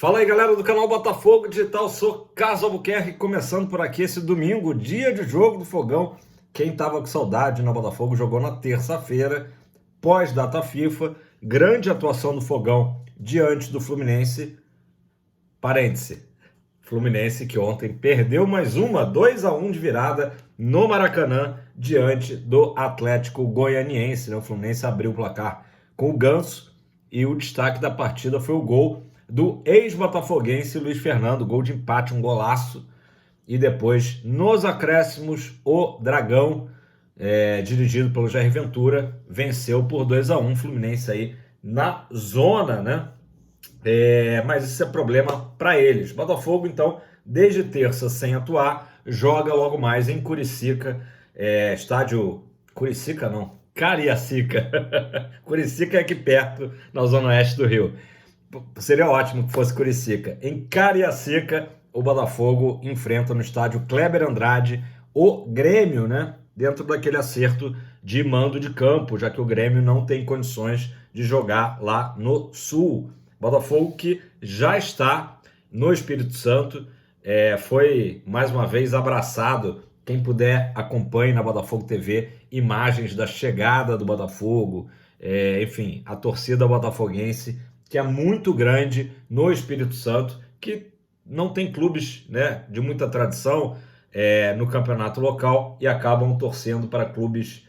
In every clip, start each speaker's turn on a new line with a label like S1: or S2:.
S1: Fala aí, galera do canal Botafogo Digital, sou Carlos Albuquerque, começando por aqui esse domingo, dia de jogo do Fogão. Quem tava com saudade no Botafogo jogou na terça-feira, pós-data FIFA, grande atuação do Fogão diante do Fluminense. Parêntese, Fluminense que ontem perdeu mais uma, 2-1 de virada no Maracanã, diante do Atlético Goianiense, né? O Fluminense abriu o placar com o Ganso e o destaque da partida foi o gol do ex-botafoguense Luiz Fernando, gol de empate, um golaço. E depois, nos acréscimos, o Dragão, dirigido pelo Jair Ventura, venceu por 2-1, Fluminense aí na zona, né? Mas isso é problema para eles. Botafogo, então, desde terça sem atuar, joga logo mais em Curicica, estádio Curicica não, Cariacica. Curicica é aqui perto, na zona oeste do Rio. Seria ótimo que fosse Curicica. Em Cariacica, o Botafogo enfrenta no estádio Kleber Andrade o Grêmio, né? Dentro daquele acerto de mando de campo, já que o Grêmio não tem condições de jogar lá no Sul. Botafogo que já está no Espírito Santo, foi mais uma vez abraçado. Quem puder, acompanhe na Botafogo TV imagens da chegada do Botafogo, enfim, a torcida botafoguense, que é muito grande no Espírito Santo, que não tem clubes, né, de muita tradição no campeonato local e acabam torcendo para clubes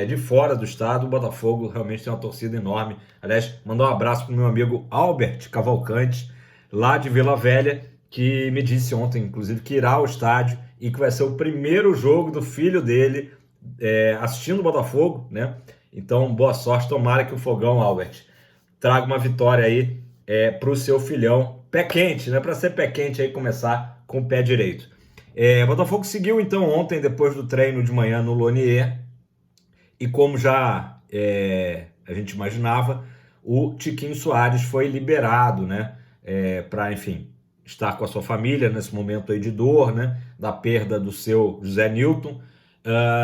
S1: de fora do estado. O Botafogo realmente tem uma torcida enorme. Aliás, mandar um abraço para o meu amigo Albert Cavalcante, lá de Vila Velha, que me disse ontem, inclusive, que irá ao estádio e que vai ser o primeiro jogo do filho dele assistindo o Botafogo, né? Então, boa sorte, tomara que o Fogão, Albert, traga uma vitória aí para o seu filhão. Pé quente, né? Para ser pé quente aí, começar com o pé direito. O Botafogo seguiu então ontem, depois do treino de manhã no Lonier, e como já a gente imaginava, o Tiquinho Soares foi liberado, né? Para, enfim, estar com a sua família nesse momento aí de dor, né? Da perda do seu José Newton.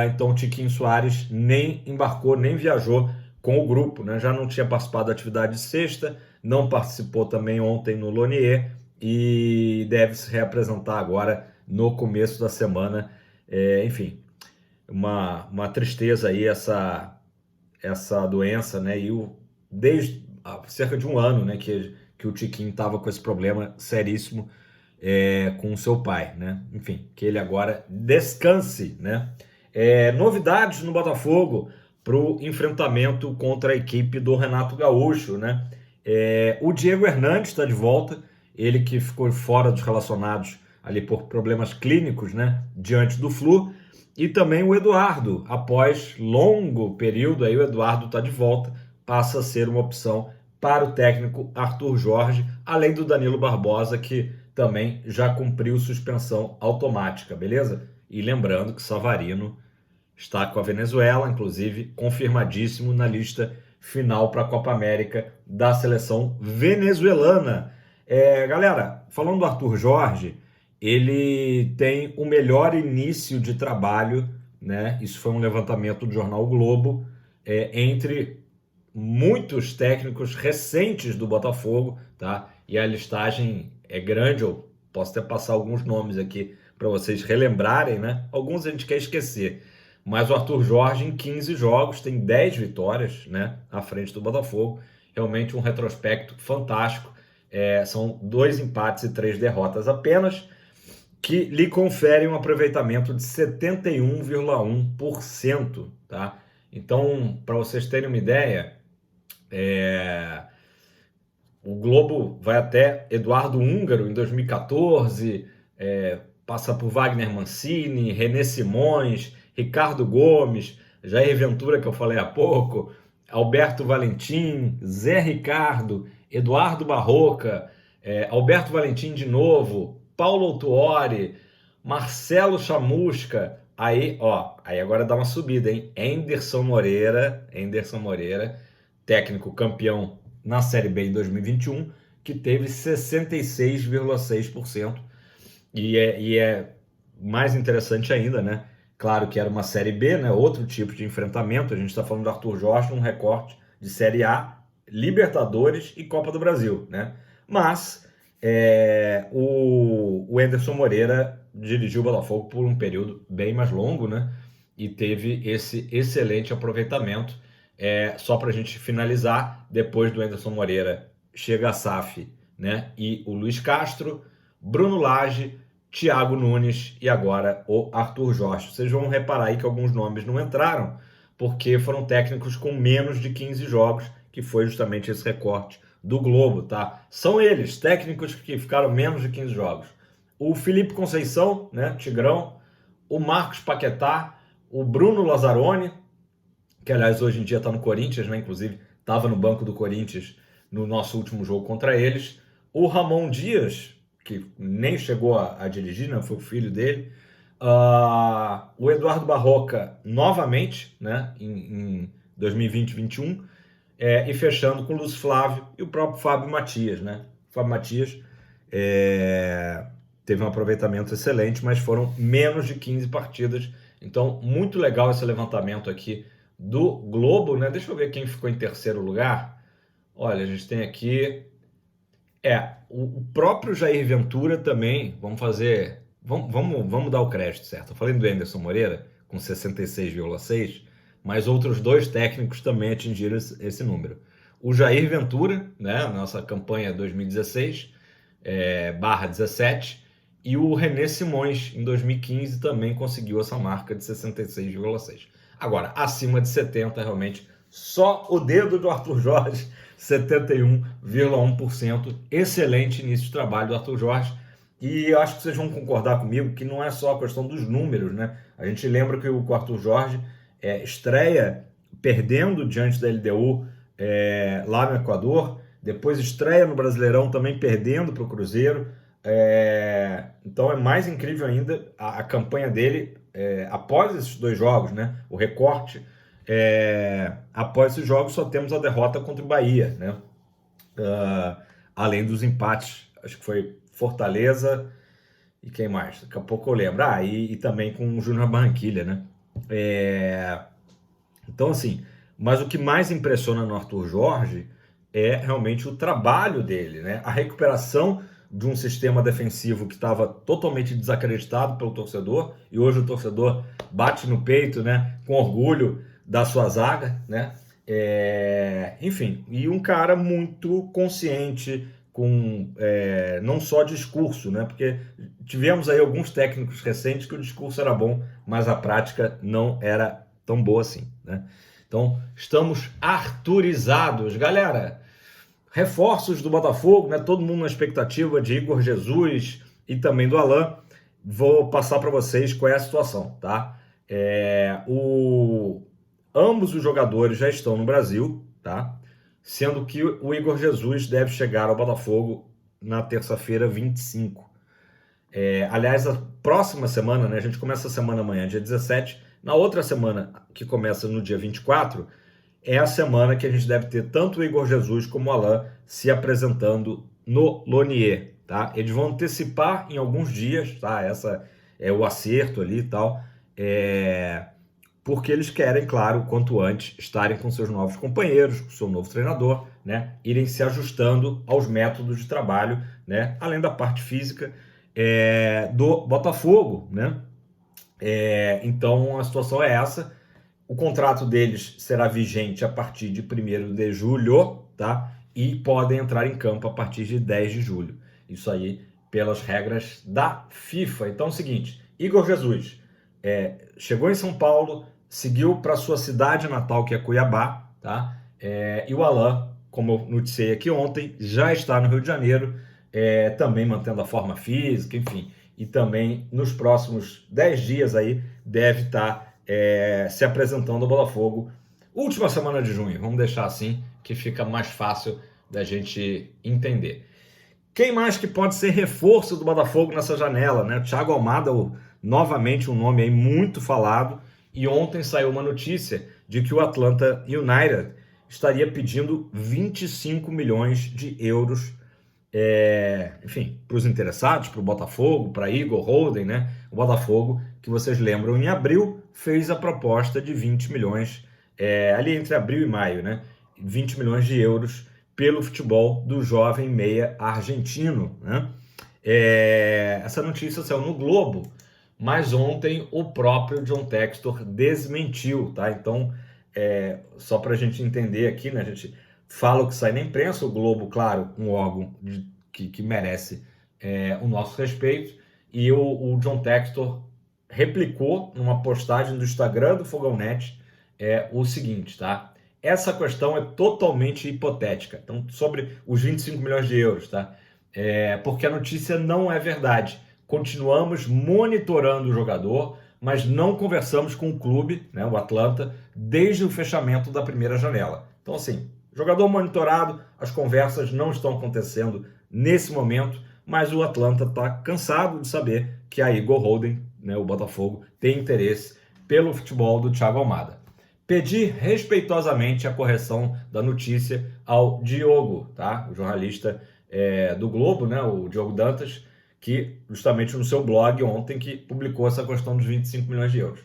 S1: Então o Tiquinho Soares nem embarcou, nem viajou com o grupo, né? Já não tinha participado da atividade de sexta, não participou também ontem no Lonier e deve se reapresentar agora no começo da semana. Enfim, uma tristeza aí essa doença, né? E desde cerca de um ano, né, que o Tiquinho estava com esse problema seríssimo com o seu pai, né? Enfim, que ele agora descanse, né? Novidades no Botafogo para o enfrentamento contra a equipe do Renato Gaúcho, né? O Diego Hernandes está de volta, ele que ficou fora dos relacionados ali por problemas clínicos, né? Diante do Flu, e também o Eduardo, após longo período, aí o Eduardo está de volta, passa a ser uma opção para o técnico Arthur Jorge, além do Danilo Barbosa, que também já cumpriu suspensão automática, beleza? E lembrando que Savarino está com a Venezuela, inclusive confirmadíssimo na lista final para a Copa América da seleção venezuelana. Galera, falando do Arthur Jorge, ele tem o melhor início de trabalho, né? Isso foi um levantamento do jornal o Globo, entre muitos técnicos recentes do Botafogo, tá? E a listagem é grande, eu posso até passar alguns nomes aqui para vocês relembrarem, né? Alguns a gente quer esquecer, mas o Arthur Jorge em 15 jogos tem 10 vitórias, né? À frente do Botafogo, realmente um retrospecto fantástico. São 2 empates e 3 derrotas apenas, que lhe conferem um aproveitamento de 71,1%, tá? Então, para vocês terem uma ideia, o Globo vai até Eduardo Húngaro em 2014, passa por Wagner Mancini, René Simões, Ricardo Gomes, Jair Ventura, que eu falei há pouco, Alberto Valentim, Zé Ricardo, Eduardo Barroca, Alberto Valentim de novo, Paulo Autuori, Marcelo Chamusca, aí agora dá uma subida, hein? Anderson Moreira, técnico campeão na Série B em 2021, que teve 66,6%. E é mais interessante ainda, né? Claro que era uma Série B, né? Outro tipo de enfrentamento. A gente está falando do Arthur Jorge num recorte de Série A, Libertadores e Copa do Brasil, né? Mas o Anderson Moreira dirigiu o Botafogo por um período bem mais longo, né? E teve esse excelente aproveitamento. Só para a gente finalizar, depois do Anderson Moreira chega a SAF, né? E o Luiz Castro, Bruno Lage, Thiago Nunes e agora o Arthur Jorge. Vocês vão reparar aí que alguns nomes não entraram, porque foram técnicos com menos de 15 jogos, que foi justamente esse recorte do Globo, tá? São eles, técnicos que ficaram menos de 15 jogos. O Felipe Conceição, né, Tigrão, o Marcos Paquetá, o Bruno Lazzaroni, que aliás hoje em dia está no Corinthians, né, inclusive estava no banco do Corinthians no nosso último jogo contra eles, o Ramon Dias, que nem chegou a dirigir, né, foi o filho dele, o Eduardo Barroca novamente, né, em 2020-21, e fechando com o Lúcio Flávio e o próprio Fábio Matias, né? O Fábio Matias teve um aproveitamento excelente, mas foram menos de 15 partidas. Então, muito legal esse levantamento aqui do Globo, né? Deixa eu ver quem ficou em terceiro lugar. Olha, a gente tem aqui... o próprio Jair Ventura também, vamos dar o crédito, certo? Eu falei do Anderson Moreira, com 66,6%, mas outros dois técnicos também atingiram esse número. O Jair Ventura, né, nossa campanha 2016/17, e o René Simões, em 2015, também conseguiu essa marca de 66,6%. Agora, acima de 70%, realmente, só o dedo do Arthur Jorge, 71,1%. Excelente início de trabalho do Arthur Jorge. E eu acho que vocês vão concordar comigo que não é só a questão dos números, né? A gente lembra que o Arthur Jorge estreia perdendo diante da LDU lá no Equador, depois estreia no Brasileirão também perdendo para o Cruzeiro. Então é mais incrível ainda a campanha dele após esses dois jogos, né? O recorte, após esses jogos só temos a derrota contra o Bahia, né? Além dos empates, acho que foi Fortaleza e quem mais? Daqui a pouco eu lembro. E também com o Júnior Barranquilla, né? Então, assim, mas o que mais impressiona no Arthur Jorge é realmente o trabalho dele, né? A recuperação de um sistema defensivo que estava totalmente desacreditado pelo torcedor, e hoje o torcedor bate no peito, né, com orgulho da sua zaga, né? Enfim, e um cara muito consciente, com não só discurso, né? Porque tivemos aí alguns técnicos recentes que o discurso era bom, mas a prática não era tão boa assim, né? Então, estamos arturizados. Galera, reforços do Botafogo, né? Todo mundo na expectativa de Igor Jesus e também do Alan. Vou passar para vocês qual é a situação, tá? Ambos os jogadores já estão no Brasil, tá? Sendo que o Igor Jesus deve chegar ao Botafogo na terça-feira 25. Aliás, a próxima semana, né? A gente começa a semana amanhã, dia 17. Na outra semana, que começa no dia 24, é a semana que a gente deve ter tanto o Igor Jesus como o Alan se apresentando no Lonier, tá? Eles vão antecipar em alguns dias, tá? Essa é o acerto ali e tal, porque eles querem, claro, quanto antes, estarem com seus novos companheiros, com seu novo treinador, né? Irem se ajustando aos métodos de trabalho, né? Além da parte física do Botafogo, né? Então a situação é essa. O contrato deles será vigente a partir de 1º de julho, tá? E podem entrar em campo a partir de 10 de julho. Isso aí pelas regras da FIFA. Então é o seguinte, Igor Jesus chegou em São Paulo, seguiu para sua cidade natal, que é Cuiabá, tá? E o Alan, como eu noticiei aqui ontem, já está no Rio de Janeiro, também mantendo a forma física, enfim. E também nos próximos 10 dias aí deve estar se apresentando ao Botafogo. Última semana de junho, vamos deixar assim, que fica mais fácil da gente entender. Quem mais que pode ser reforço do Botafogo nessa janela, né? O Thiago Almada, novamente um nome aí muito falado, e ontem saiu uma notícia de que o Atlanta United estaria pedindo 25 milhões de euros, enfim, para os interessados, para o Botafogo, para Igor Holden, né? O Botafogo, que vocês lembram, em abril fez a proposta de 20 milhões, ali entre abril e maio, né? 20 milhões de euros pelo futebol do jovem meia argentino, né? Essa notícia saiu no Globo, mas ontem o próprio John Textor desmentiu, tá? Então, só para a gente entender aqui, né? A gente fala o que sai na imprensa, o Globo, claro, um órgão que merece o nosso respeito, e o John Textor replicou numa postagem do Instagram do Fogão.net o seguinte, tá? Essa questão é totalmente hipotética, então, sobre os 25 milhões de euros, tá? Porque a notícia não é verdade. Continuamos monitorando o jogador, mas não conversamos com o clube, né, o Atlanta, desde o fechamento da primeira janela. Então, assim, jogador monitorado, as conversas não estão acontecendo nesse momento, mas o Atlanta está cansado de saber que a Igor Holden, né, o Botafogo, tem interesse pelo futebol do Thiago Almada. Pedi respeitosamente a correção da notícia ao Diogo, tá? O jornalista do Globo, né, o Diogo Dantas, que justamente no seu blog ontem que publicou essa questão dos 25 milhões de euros.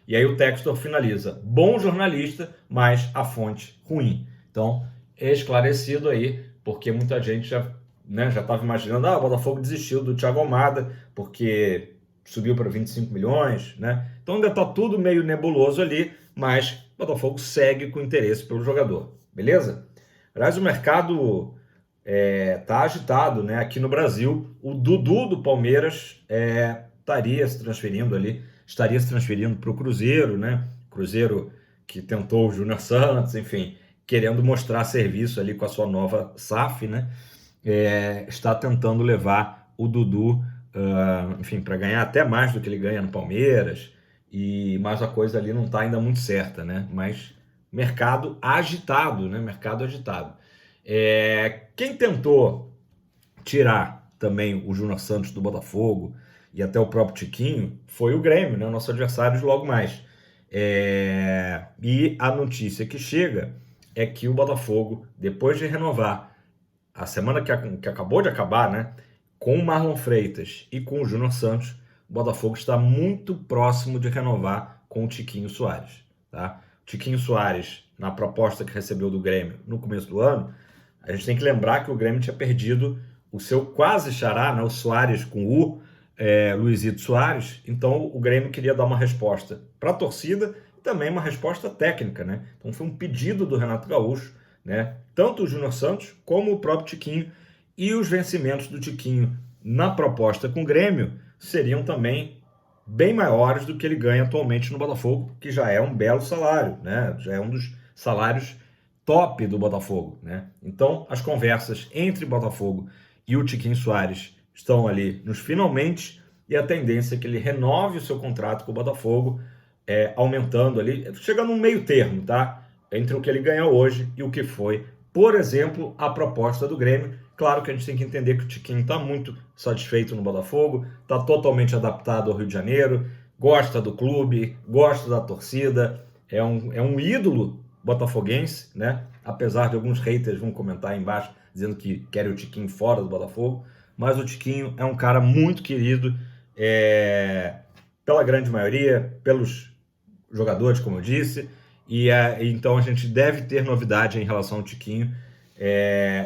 S1: E aí o Textor finaliza: bom jornalista, mas a fonte ruim. Então, esclarecido aí, porque muita gente já estava imaginando, o Botafogo desistiu do Thiago Almada porque subiu para 25 milhões, né? Então ainda está tudo meio nebuloso ali, mas o Botafogo segue com interesse pelo jogador, beleza? Aliás, o mercado tá agitado, né? Aqui no Brasil, o Dudu do Palmeiras estaria se transferindo para o Cruzeiro, né? Cruzeiro que tentou o Júnior Santos, enfim, querendo mostrar serviço ali com a sua nova SAF, né? Está tentando levar o Dudu, enfim, para ganhar até mais do que ele ganha no Palmeiras, mas a coisa ali não está ainda muito certa, né? Mas mercado agitado, né? Mercado agitado. Quem tentou tirar também o Júnior Santos do Botafogo e até o próprio Tiquinho foi o Grêmio, né? Nosso adversário de logo mais. E a notícia que chega é que o Botafogo, depois de renovar a semana que acabou de acabar, né, com o Marlon Freitas e com o Júnior Santos, o Botafogo está muito próximo de renovar com o Tiquinho Soares, tá? O Tiquinho Soares, na proposta que recebeu do Grêmio no começo do ano, a gente tem que lembrar que o Grêmio tinha perdido o seu quase xará, né, o Soares com U, Luizito Soares. Então o Grêmio queria dar uma resposta para a torcida e também uma resposta técnica, né? Então foi um pedido do Renato Gaúcho, né? Tanto o Júnior Santos como o próprio Tiquinho, e os vencimentos do Tiquinho na proposta com o Grêmio seriam também bem maiores do que ele ganha atualmente no Botafogo, que já é um belo salário, né? Já é um dos salários top do Botafogo, né? Então, as conversas entre Botafogo e o Tiquinho Soares estão ali nos finalmente, e a tendência é que ele renove o seu contrato com o Botafogo, aumentando ali, chegando num meio termo, tá? Entre o que ele ganha hoje e o que foi, por exemplo, a proposta do Grêmio. Claro que a gente tem que entender que o Tiquinho está muito satisfeito no Botafogo, está totalmente adaptado ao Rio de Janeiro, gosta do clube, gosta da torcida, é um ídolo botafoguense, né? Apesar de alguns haters vão comentar aí embaixo dizendo que querem o Tiquinho fora do Botafogo, mas o Tiquinho é um cara muito querido pela grande maioria, pelos jogadores, como eu disse, e então a gente deve ter novidade em relação ao Tiquinho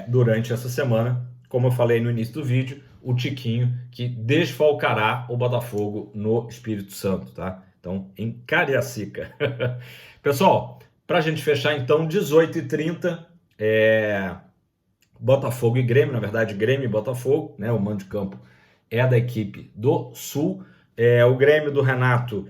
S1: durante essa semana. Como eu falei no início do vídeo, o Tiquinho que desfalcará o Botafogo no Espírito Santo, tá? Então, em Cariacica. Pessoal, para a gente fechar então, 18h30, Botafogo e Grêmio, na verdade Grêmio e Botafogo, né? O mando de campo é da equipe do Sul. O Grêmio do Renato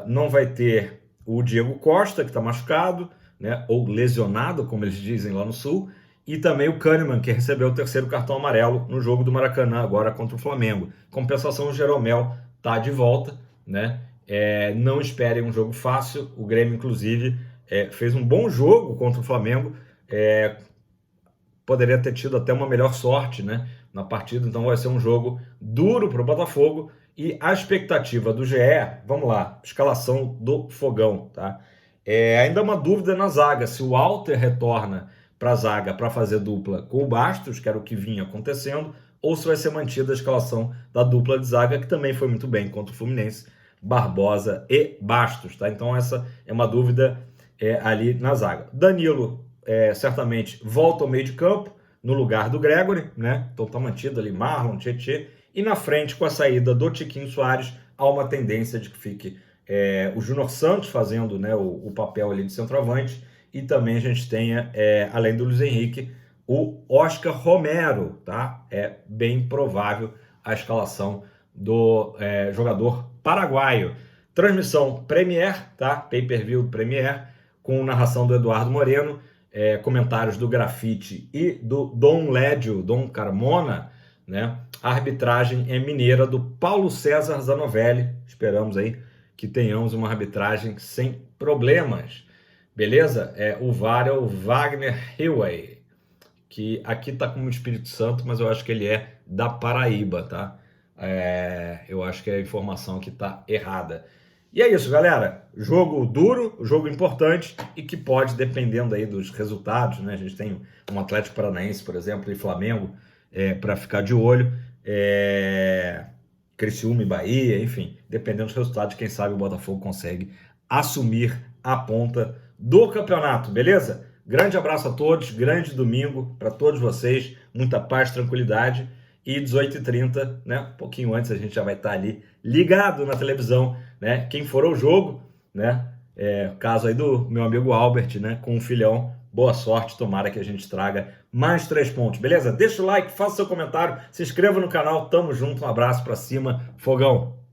S1: não vai ter o Diego Costa, que está machucado, né? Ou lesionado, como eles dizem lá no Sul, e também o Kahneman, que recebeu o terceiro cartão amarelo no jogo do Maracanã, agora contra o Flamengo. Compensação, o Jeromel está de volta, né? Não esperem um jogo fácil. O Grêmio, inclusive, fez um bom jogo contra o Flamengo, poderia ter tido até uma melhor sorte, né, na partida. Então vai ser um jogo duro para o Botafogo, e a expectativa do GE, vamos lá, escalação do Fogão, tá? Ainda uma dúvida na zaga, se o Walter retorna para a zaga para fazer dupla com o Bastos, que era o que vinha acontecendo, ou se vai ser mantida a escalação da dupla de zaga, que também foi muito bem contra o Fluminense, Barbosa e Bastos, tá? Então essa é uma dúvida ali na zaga. Danilo certamente volta ao meio de campo, no lugar do Gregory, né? Então tá mantido ali Marlon, Tietê, e na frente, com a saída do Tiquinho Soares, há uma tendência de que fique o Júnior Santos fazendo, né, o papel ali de centroavante, e também a gente tenha, além do Luiz Henrique, o Oscar Romero, tá? É bem provável a escalação do jogador paraguaio. Transmissão Premier, tá? Pay-per-view Premier, com narração do Eduardo Moreno, comentários do Grafite e do Dom Lédio, Dom Carmona, né? A arbitragem é mineira do Paulo César Zanovelli. Esperamos aí que tenhamos uma arbitragem sem problemas. Beleza? O VAR é o Wagner Hillway, que aqui tá como Espírito Santo, mas eu acho que ele é da Paraíba, tá? Eu acho que a informação aqui tá errada. E é isso, galera. Jogo duro, jogo importante e que pode, dependendo aí dos resultados, né? A gente tem um Atlético Paranaense, por exemplo, e Flamengo para ficar de olho. Criciúma e Bahia, enfim. Dependendo dos resultados, quem sabe o Botafogo consegue assumir a ponta do campeonato, beleza? Grande abraço a todos, grande domingo para todos vocês. Muita paz, tranquilidade. E 18h30, né? Um pouquinho antes a gente já vai estar ali ligado na televisão, né? Quem for ao jogo, né? Caso aí do meu amigo Albert, né? Com o filhão. Boa sorte, tomara que a gente traga mais 3 pontos, beleza? Deixa o like, faça seu comentário, se inscreva no canal, tamo junto, um abraço pra cima, fogão!